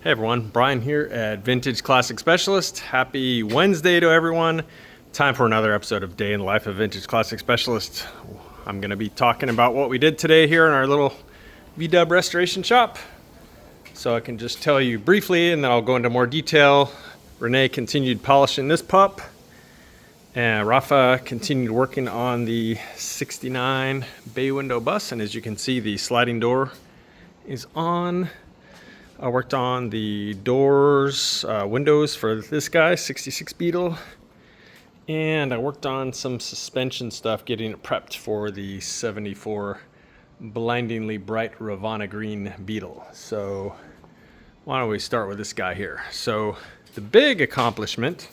Hey everyone, Brian here at Vintage Classic Specialist. Happy Wednesday to everyone. Time for another episode of Day in the Life of Vintage Classic Specialist. I'm going to be talking about what we did today here in our little VW restoration shop. So I can just tell you briefly and then I'll go into more detail. Rene continued polishing this pup. And Rafa continued working on the 69 Baywindow Bus. And as you can see, the sliding door is on. I worked on the doors, windows for this guy, 66 Beetle. And I worked on some suspension stuff, getting it prepped for the 74 blindingly bright Ravana green Beetle. So why don't we start with this guy here? So the big accomplishment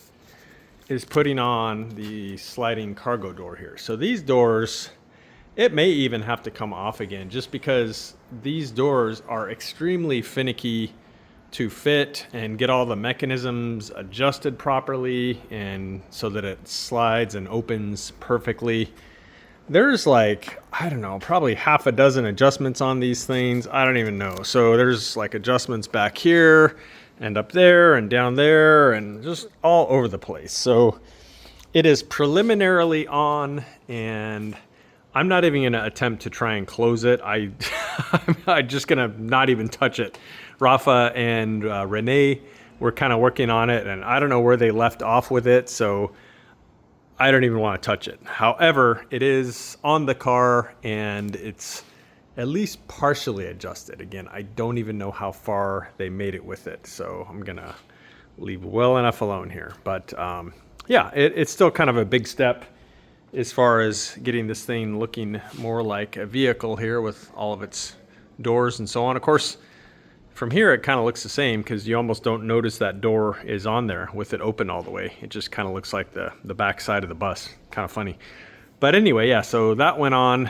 is putting on the sliding cargo door here. So these doors, it may even have to come off again just because these doors are extremely finicky to fit and get all the mechanisms adjusted properly and so that it slides and opens perfectly. There's like, I don't know, probably half a dozen adjustments on these things. I don't even know. So there's like adjustments back here and up there and down there and just all over the place. So it is preliminarily on, and I'm not even going to attempt to try and close it. I'm just going to not even touch it. Rafa and Rene were kind of working on it, and I don't know where they left off with it, so I don't even want to touch it. However, it is on the car, and it's at least partially adjusted. Again, I don't even know how far they made it with it, so I'm going to leave well enough alone here. But yeah, it's still kind of a big step as far as getting this thing looking more like a vehicle here with all of its doors and so on. Of course, from here it kind of looks the same because you almost don't notice that door is on there with it open all the way. It just kind of looks like the back side of the bus. Kind of funny. But anyway, yeah, so that went on.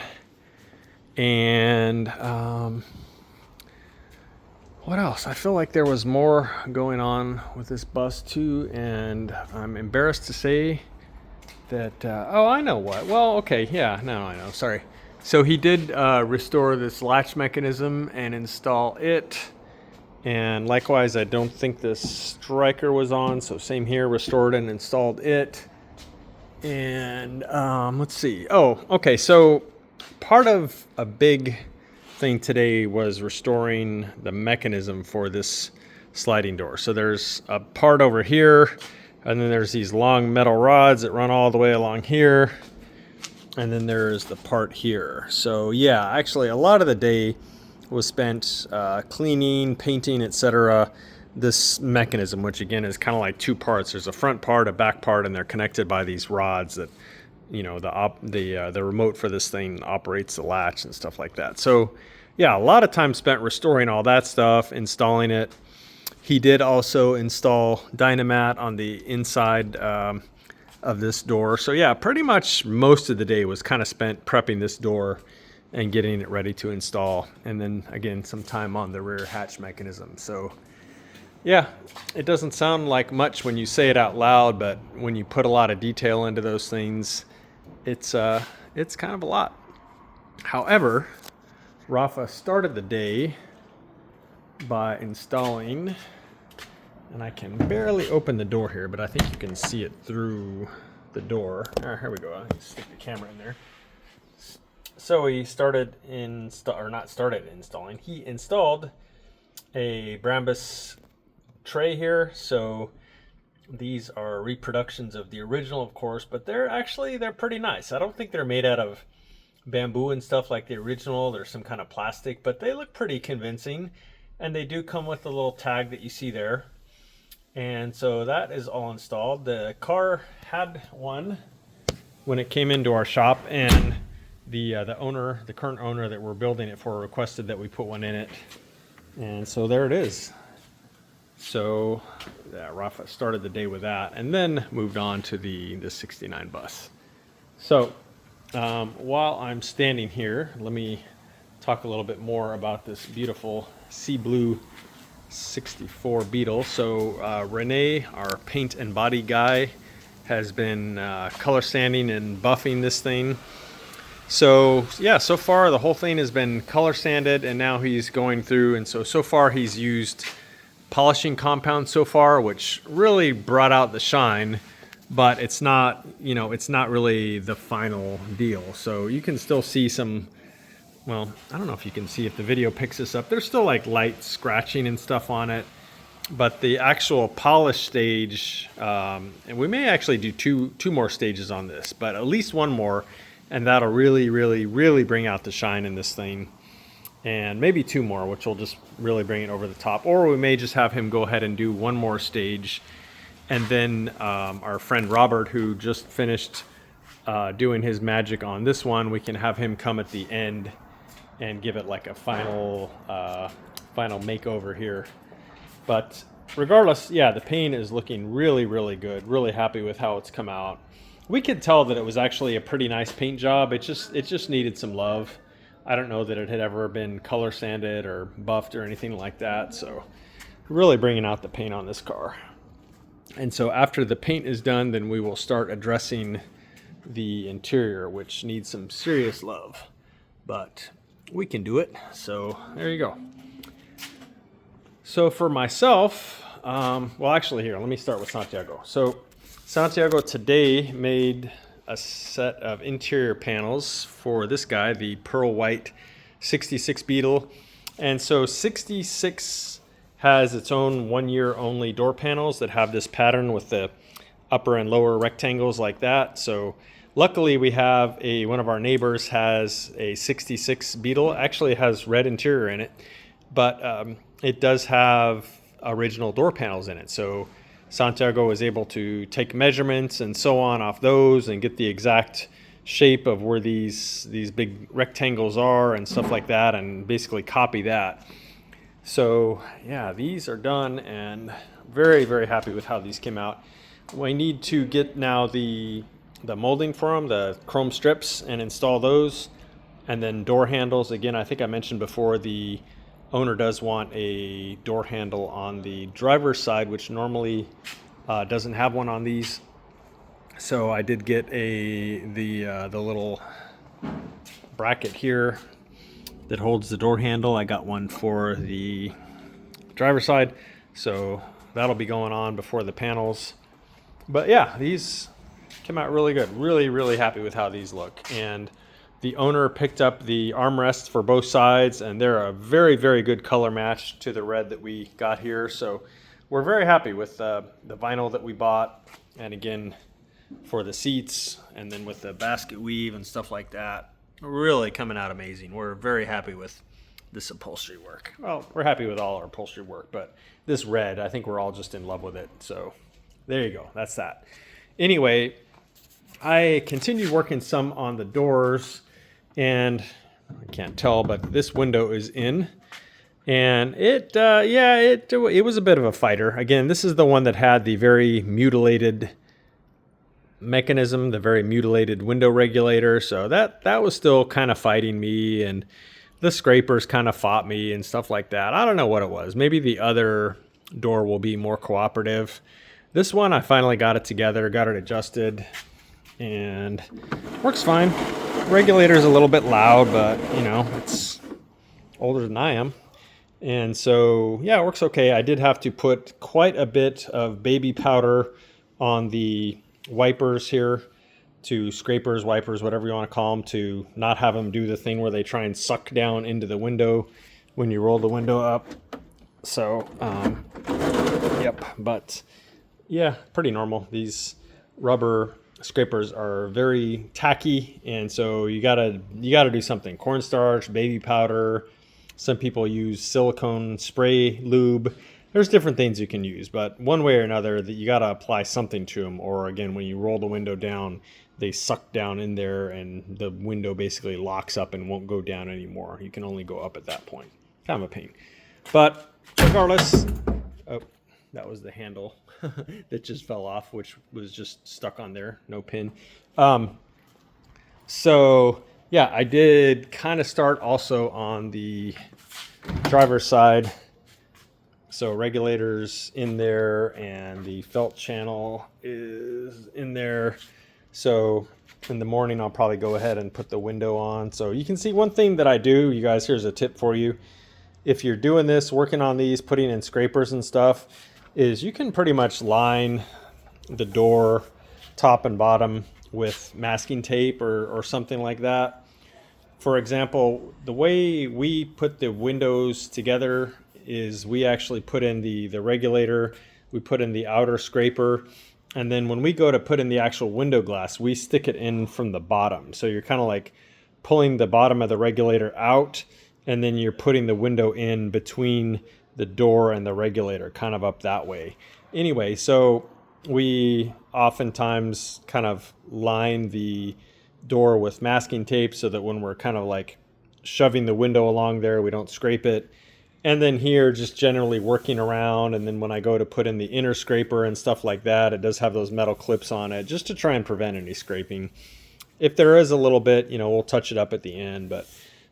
And what else? I feel like there was more going on with this bus too, and I'm embarrassed to say that, oh, I know what. Well, okay, yeah, now I know, sorry. So he did restore this latch mechanism and install it. And likewise, I don't think this striker was on, so same here, restored and installed it. And let's see. Oh, okay, so part of a big thing today was restoring the mechanism for this sliding door. So there's a part over here, and then there's these long metal rods that run all the way along here. And then there's the part here. So yeah, actually a lot of the day was spent cleaning, painting, etc. this mechanism, which again is kind of like two parts. There's a front part, a back part, and they're connected by these rods that, you know, the remote for this thing operates the latch and stuff like that. So yeah, a lot of time spent restoring all that stuff, installing it. He did also install Dynamat on the inside of this door. So yeah, pretty much most of the day was kind of spent prepping this door and getting it ready to install. And then again, some time on the rear hatch mechanism. So yeah, it doesn't sound like much when you say it out loud, but when you put a lot of detail into those things, it's kind of a lot. However, Rafa started the day by installing, and I can barely open the door here, but I think you can see it through the door. Here we go. I can stick the camera in there. So he he installed a Bambus tray here. So these are reproductions of the original, of course, but they're pretty nice. I don't think they're made out of bamboo and stuff like the original. There's some kind of plastic, but they look pretty convincing. And they do come with the little tag that you see there. And so that is all installed. The car had one when it came into our shop, and the current owner that we're building it for, requested that we put one in it. And so there it is. So yeah, Rafa started the day with that and then moved on to the 69 bus. So while I'm standing here, let me talk a little bit more about this beautiful sea blue 64 Beetle. So Rene, our paint and body guy, has been color sanding and buffing this thing. So yeah, so far the whole thing has been color sanded, and now he's going through, and so far he's used polishing compound so far, which really brought out the shine, but it's not, you know, it's not really the final deal. So you can still see some, well, I don't know if you can see if the video picks this up. There's still like light scratching and stuff on it, but the actual polish stage, and we may actually do two more stages on this, but at least one more, and that'll really bring out the shine in this thing. And maybe two more, which will just really bring it over the top. Or we may just have him go ahead and do one more stage. And then our friend Robert, who just finished doing his magic on this one, we can have him come at the end and give it like a final makeover here. But regardless, yeah, the paint is looking really good. Really happy with how it's come out. We could tell that it was actually a pretty nice paint job. It just needed some love. I don't know that it had ever been color sanded or buffed or anything like that. So really bringing out the paint on this car. And so after the paint is done, then we will start addressing the interior, which needs some serious love, but we can do it. So there you go. So for myself, well, actually here, let me start with Santiago. So Santiago today made a set of interior panels for this guy, the pearl white 66 Beetle. And so 66 has its own 1 year only door panels that have this pattern with the upper and lower rectangles like that. So luckily we have one of our neighbors has a 66 Beetle. Actually it has red interior in it, but it does have original door panels in it. So Santiago was able to take measurements and so on off those and get the exact shape of where these big rectangles are and stuff like that, and basically copy that. So yeah, these are done and very happy with how these came out. We need to get now the molding for them, the chrome strips, and install those, and then door handles. Again, I think I mentioned before, the owner does want a door handle on the driver's side, which normally doesn't have one on these. So I did get the little bracket here that holds the door handle. I got one for the driver's side, so that'll be going on before the panels. But yeah, these came out really good. Really happy with how these look. And the owner picked up the armrests for both sides, and they're a very good color match to the red that we got here. So we're very happy with the vinyl that we bought, and again for the seats, and then with the basket weave and stuff like that. Really coming out amazing. We're very happy with this upholstery work. Well, we're happy with all our upholstery work, but this red, I think we're all just in love with it. So there you go. That's that. Anyway, I continued working some on the doors, and I can't tell, but this window is in, and it was a bit of a fighter. Again, this is the one that had the very mutilated mechanism, the very mutilated window regulator. So that was still kind of fighting me, and the scrapers kind of fought me and stuff like that. I don't know what it was. Maybe the other door will be more cooperative. This one, I finally got it together, got it adjusted, and works fine. Regulator's a little bit loud, but you know, it's older than I am. And so, yeah, it works okay. I did have to put quite a bit of baby powder on the wipers here, to scrapers, wipers, whatever you want to call them, to not have them do the thing where they try and suck down into the window when you roll the window up. So, yep, but yeah, pretty normal. These rubber scrapers are very tacky, and so you gotta do something. Cornstarch, baby powder. Some people use silicone spray lube. There's different things you can use, but one way or another, that you gotta apply something to them. Or again, when you roll the window down, they suck down in there, and the window basically locks up and won't go down anymore. You can only go up at that point. Kind of a pain. But regardless, oh, that was the handle that just fell off, which was just stuck on there, no pin. So yeah, I did kind of start also on the driver's side. So regulators in there, and the felt channel is in there. So in the morning, I'll probably go ahead and put the window on. So you can see one thing that I do, you guys, here's a tip for you, if you're doing this, working on these, putting in scrapers and stuff, is you can pretty much line the door top and bottom with masking tape or something like that. For example, the way we put the windows together is we actually put in the regulator, we put in the outer scraper, and then when we go to put in the actual window glass, we stick it in from the bottom. So you're kind of like pulling the bottom of the regulator out, and then you're putting the window in between the door and the regulator, kind of up that way. Anyway, so we oftentimes kind of line the door with masking tape so that when we're kind of like shoving the window along there, we don't scrape it. And then here, just generally working around, and then when I go to put in the inner scraper and stuff like that, it does have those metal clips on it just to try and prevent any scraping. If there is a little bit, we'll touch it up at the end, but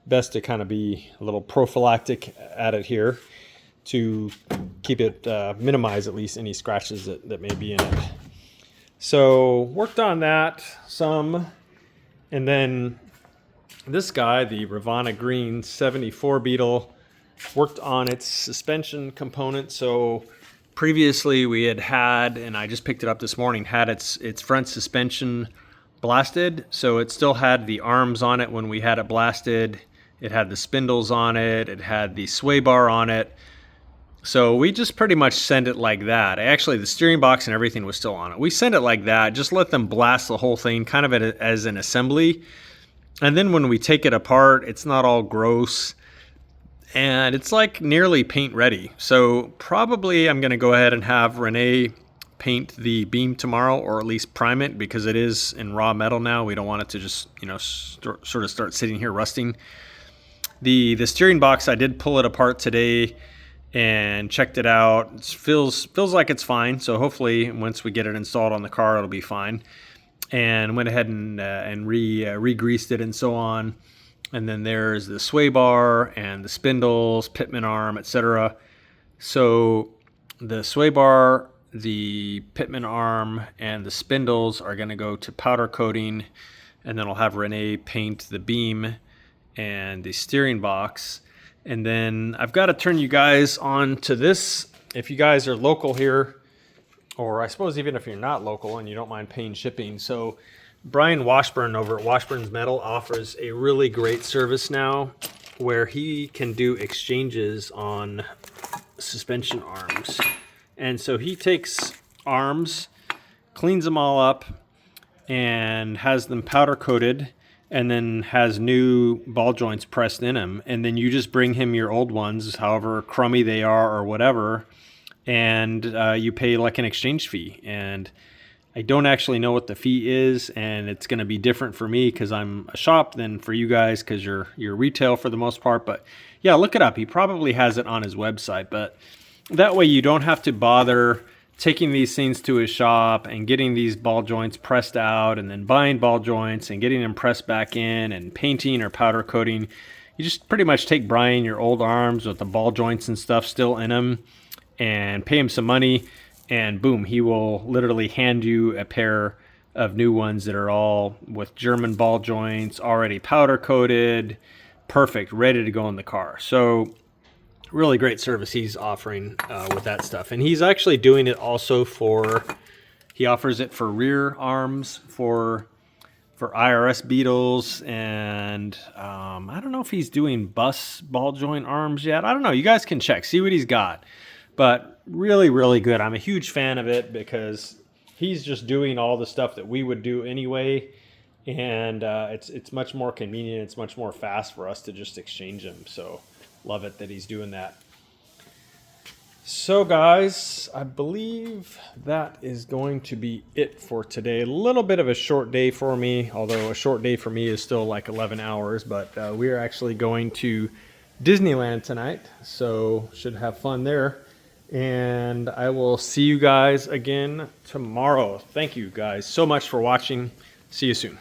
best to kind of be a little prophylactic at it here to keep it, minimize at least any scratches that may be in it. So worked on that some. And then this guy, the Ravana Green 74 Beetle, worked on its suspension component. So previously we had, and I just picked it up this morning, had its front suspension blasted. So it still had the arms on it when we had it blasted. It had the spindles on it. It had the sway bar on it. So we just pretty much send it like that. Actually, the steering box and everything was still on it. We send it like that, just let them blast the whole thing kind of as an assembly. And then when we take it apart, it's not all gross. And it's like nearly paint ready. So probably I'm going to go ahead and have Rene paint the beam tomorrow, or at least prime it, because it is in raw metal now. We don't want it to just, sort of start sitting here rusting. The steering box, I did pull it apart today and checked it out. It feels like it's fine. So hopefully once we get it installed on the car, it'll be fine. And went ahead and re-greased it and so on. And then there's the sway bar and the spindles, pitman arm, etc. So the sway bar, the pitman arm, and the spindles are going to go to powder coating. And then I'll have Rene paint the beam and the steering box. And then I've got to turn you guys on to this. If you guys are local here, or I suppose even if you're not local and you don't mind paying shipping. So Brian Washburn over at Washburn's Metal offers a really great service now where he can do exchanges on suspension arms. And so he takes arms, cleans them all up, and has them powder coated, and then has new ball joints pressed in them. And then you just bring him your old ones, however crummy they are or whatever, and you pay like an exchange fee. And I don't actually know what the fee is, and it's going to be different for me because I'm a shop than for you guys because you're retail for the most part. But yeah, look it up. He probably has it on his website, but that way you don't have to bother taking these things to his shop and getting these ball joints pressed out and then buying ball joints and getting them pressed back in and painting or powder coating. You just pretty much take Brian your old arms with the ball joints and stuff still in them and pay him some money, and boom, he will literally hand you a pair of new ones that are all with German ball joints, already powder coated, perfect, ready to go in the car. So really great service he's offering with that stuff. And he's actually doing it also he offers it for rear arms for IRS Beetles, and I don't know if he's doing bus ball joint arms yet. I don't know. You guys can check, see what he's got. But really, really good. I'm a huge fan of it because he's just doing all the stuff that we would do anyway. And it's much more convenient. It's much more fast for us to just exchange them. So love it that he's doing that. So guys, I believe that is going to be it for today. A little bit of a short day for me, although a short day for me is still like 11 hours. But we're actually going to Disneyland tonight, so should have fun there. And I will see you guys again tomorrow. Thank you guys so much for watching. See you soon.